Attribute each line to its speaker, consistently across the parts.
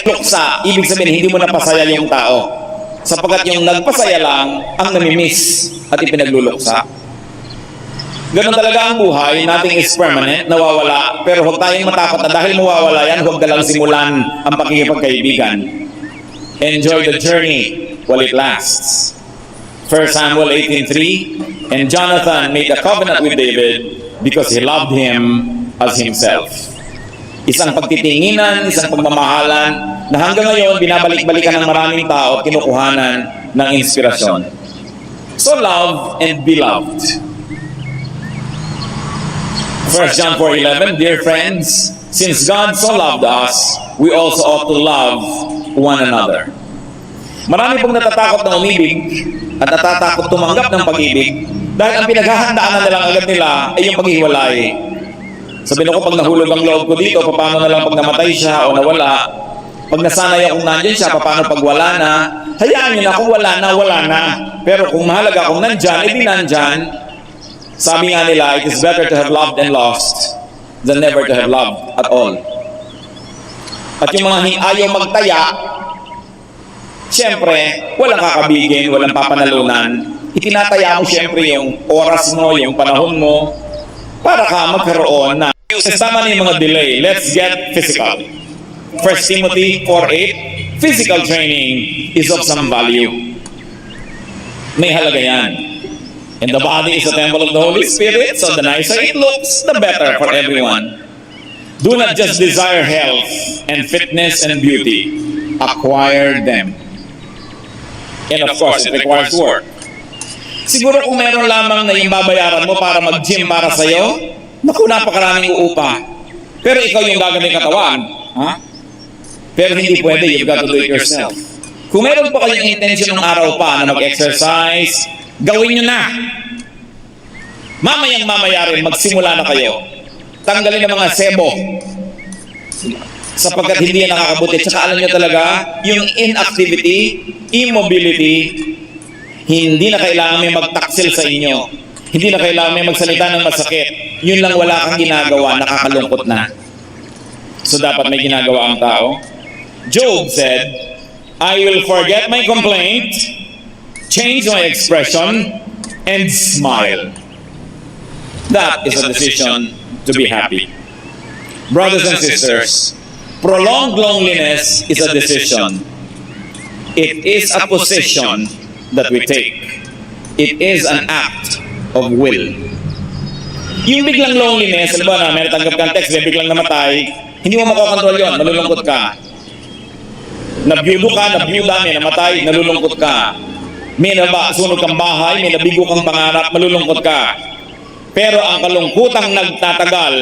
Speaker 1: luksa, ibig sabihin hindi mo napasaya yung tao. Sapagkat yung nagpasaya lang ang namimiss at ipinagluluksa. Ganun talaga ang buhay, nothing is permanent, nawawala. Pero huwag tayong matakot na dahil mawawala yan, huwag na lang simulan ang pakikipagkaibigan. Enjoy the journey while it lasts. 1 Samuel 18:3, and Jonathan made a covenant with David because he loved him as himself. Isang pagtitinginan, isang pagmamahalan na hanggang ngayon binabalik-balikan ng maraming tao at kinukuhanan ng inspirasyon. So love and be loved. 1 John 4:11, dear friends, since God so loved us, we also ought to love one another. Marami pong natatakot na umibig at natatakot tumanggap ng pag-ibig dahil ang pinaghahandaan na lang agad nila ay yung paghiwalay. Sabihin ko, pag nahulog ang loob ko dito, paano na lang pag namatay siya o nawala? Pag nasanay akong nandyan siya, paano pag wala na? Hayaan niyo na, kung wala na. Pero kung mahalaga akong nandyan, edi nandyan. Sabi nga nila, it is better to have loved and lost than never to have loved at all. At yung mga ayaw magtaya, siyempre, walang kakabigin, walang papanalunan. Itinataya mo siyempre yung oras mo, yung panahon mo, para ka magkaroon na. Kasama na yung mga delay. Let's get physical. 1 Timothy 4:8, physical training is of some value. May halaga yan. And the body is a temple of the Holy Spirit, so the nicer it looks, the better for everyone. Do not just desire health and fitness and beauty. Acquire them. And of course, it requires work. Siguro kung meron lamang na yung babayaran mo para mag-gym para sa'yo, naku, napakaraming uupa. Pero ikaw yung gagawin katawan. Ha? Pero hindi pwede, you've got to do it yourself. Kung meron pa kayong intention ng araw pa na mag-exercise, gawin nyo na. Mamaya rin, magsimula na kayo. Tanggalin ang mga sebo. Sapagkat hindi yan nakakabuti. Tsaka alam nyo talaga, yung inactivity, immobility, hindi na kailangan may magtaksil sa inyo. Hindi na kailangan may magsalita ng masakit. Yun lang wala kang ginagawa, nakakalungkot na. So dapat may ginagawa ang tao. Job said, I will forget my complaint, change my expression, and smile. That is a decision to be happy. Brothers and sisters, prolonged loneliness is a decision. It is a position that we take. It is an act of will. Yung biglang loneliness, alam ba na, may natanggap kang text, may biglang namatay, hindi mo makokontrol yun, malulungkot ka. Nabiyudo ka, nabiyuda, may namatay, nalulungkot ka. May sunog kang bahay, may nabigo kang pangarap, malulungkot ka. Pero ang kalungkutang nagtatagal,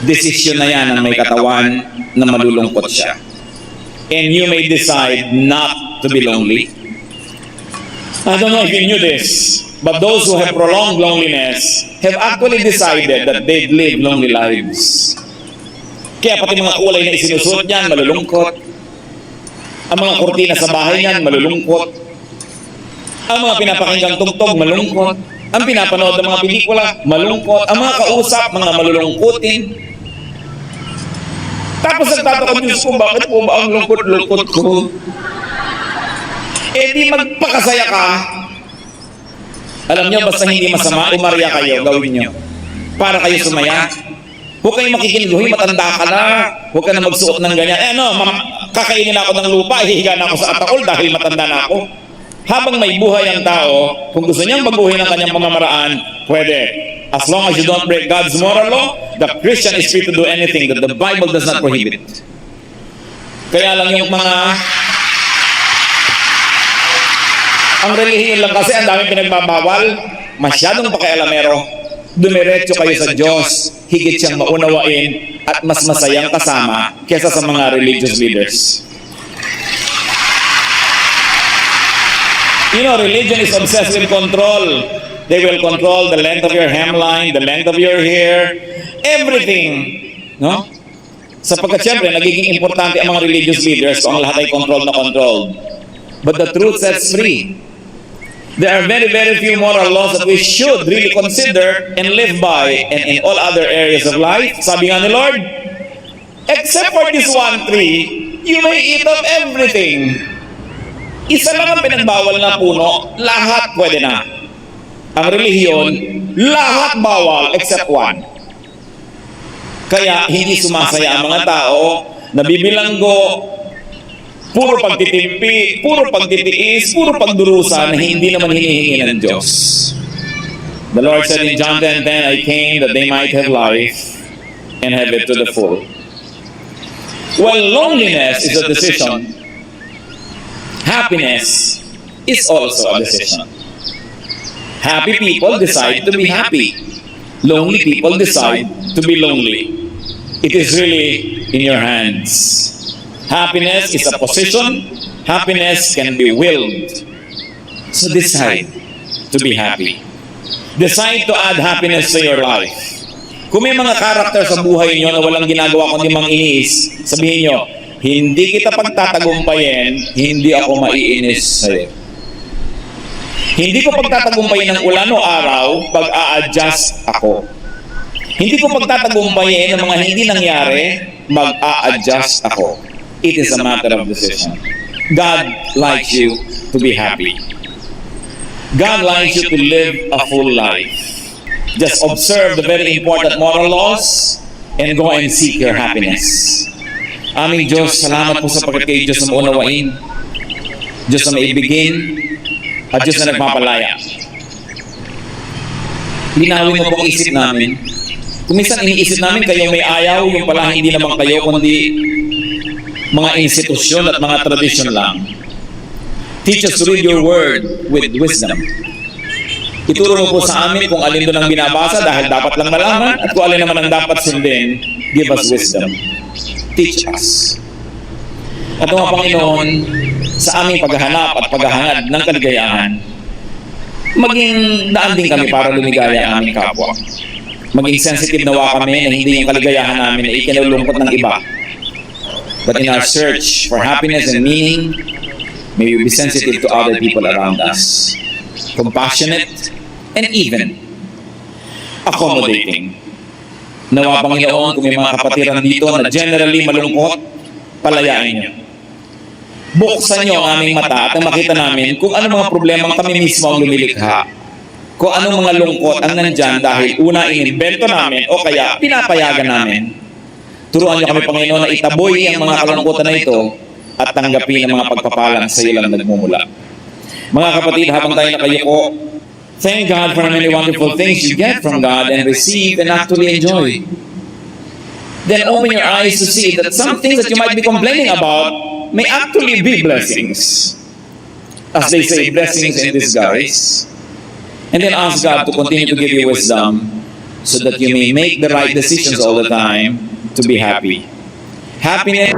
Speaker 1: desisyon na yan ng may katawan na malulungkot siya. And you may decide not to be lonely. I don't know if you knew this, but those who have prolonged loneliness have actually decided that they'd live lonely lives. Kaya pati mga kulay na isinusuot niyan, malulungkot. Ang mga kurtina sa bahay niyan, malulungkot. Ang mga pinapakinggang tugtog, malungkot. Ang pinapanood ng mga pelikula, malungkot. Ang mga kausap, mga malulungkutin. Tapos nagtataka, Diyos ko, bakit po ba ang lungkot-lungkot ko? Eh di magpakasaya ka. Alam nyo, basta hindi masama, umarya kayo, gawin nyo. Para kayo sumaya. Huwag kayong makikinig, huy, matanda ka na. Huwag ka na magsuot ng ganyan. Eh no, kakainin ako ng lupa, hihiga na ako sa ataol dahil matanda na ako. Habang may buhay ang tao, kung gusto niyang baguhin ang kanyang pamamaraan, pwede. As long as you don't break God's moral law, the Christian is free to do anything that the Bible does not prohibit. Kaya lang yung mga... Ang relihiyon lang kasi, ang daming pinagbabawal, masyadong pakialamero. Dumiretso kayo sa Diyos, higit siyang maunawain at mas masayang kasama kesa sa mga religious leaders. You know, religion is obsessed with control. They will control the length of your hemline, the length of your hair, everything. No? Sapagkat siyempre, nagiging importante ang mga religious leaders kung ang lahat ay controlled na controlled. But the truth sets free. There are very, very few moral laws that we should really consider and live by. And in all other areas of life, sabi nga ni Lord, Except for this one tree, you may eat of everything. Isa lang ang pinagbawal na puno, lahat pwede na. Ang relihiyon, lahat bawal except one. Kaya hindi sumasaya ang mga tao, nabibilanggo, puro pagtitimpi, puro pagtitiis, puro pagdurusa na hindi naman hinihingi ng Diyos. The Lord said in John 10:10, I came that they might have life and have it to the full. Well, loneliness is a decision. Happiness is also a decision. Happy people decide to be happy. Lonely people decide to be lonely. It is really in your hands. Happiness is a position. Happiness can be willed. So decide to be happy. Decide to add happiness to your life. Kung may mga karakter sa buhay niyo na walang ginagawa kundi mang iniis, sabihin niyo, hindi kita pagtatagumpayin, hindi ako maiinis sa'yo. Hindi ko pagtatagumpayin ng ulan o araw, pag-a-adjust ako. Hindi ko pagtatagumpayin ng mga hindi nangyari, mag-a-adjust ako. It is a matter of decision. God likes you to be happy. God likes you to live a full life. Just observe the very important moral laws and go and seek your happiness. Aming Diyos, salamat po sa pagkat kayo Diyos na maunawain, Diyos na maibigin, at Diyos na nagpapalaya. Linawin mo po ang isip namin. Kung minsan iniisip namin kayo may ayaw, yung pala hindi naman kayo, kundi mga institusyon at mga tradisyon lang. Teach us to read your word with wisdom. Ituro mo po sa amin kung alin doon ang binabasa dahil dapat lang malaman at kung alin naman ang dapat sundin. Give us wisdom. Teach us. At mga Panginoon, sa aming paghahanap at paghahangad ng kaligayahan, maging daan din kami para lumigaya ang aming kapwa. Maging sensitive nawa kami na hindi yung kaligayahan namin ay ikinulungkot ng iba. But in our search for happiness and meaning, may we be sensitive to other people around us. Compassionate, and even accommodating. Nawa Panginoon, kung may mga kapatiran dito na generally malungkot, palayain niyo. Buksan niyo ang aming mata at makita namin kung ano mga problemang kami mismo ang lumilikha. Kung anong mga lungkot ang nandyan dahil una inimbento namin o kaya pinapayagan namin. Turuan niyo kami Panginoon na itaboy ang mga kalungkutan na ito at tanggapin ang mga pagpapalang sa iyo lang nagmumula. Mga kapatid, habang tayo nakayuko, thank God for many wonderful things you get from God and receive and actually enjoy. Then open your eyes to see that some things that you might be complaining about may actually be blessings. As they say, blessings in disguise. And then ask God to continue to give you wisdom so that you may make the right decisions all the time to be happy. Happiness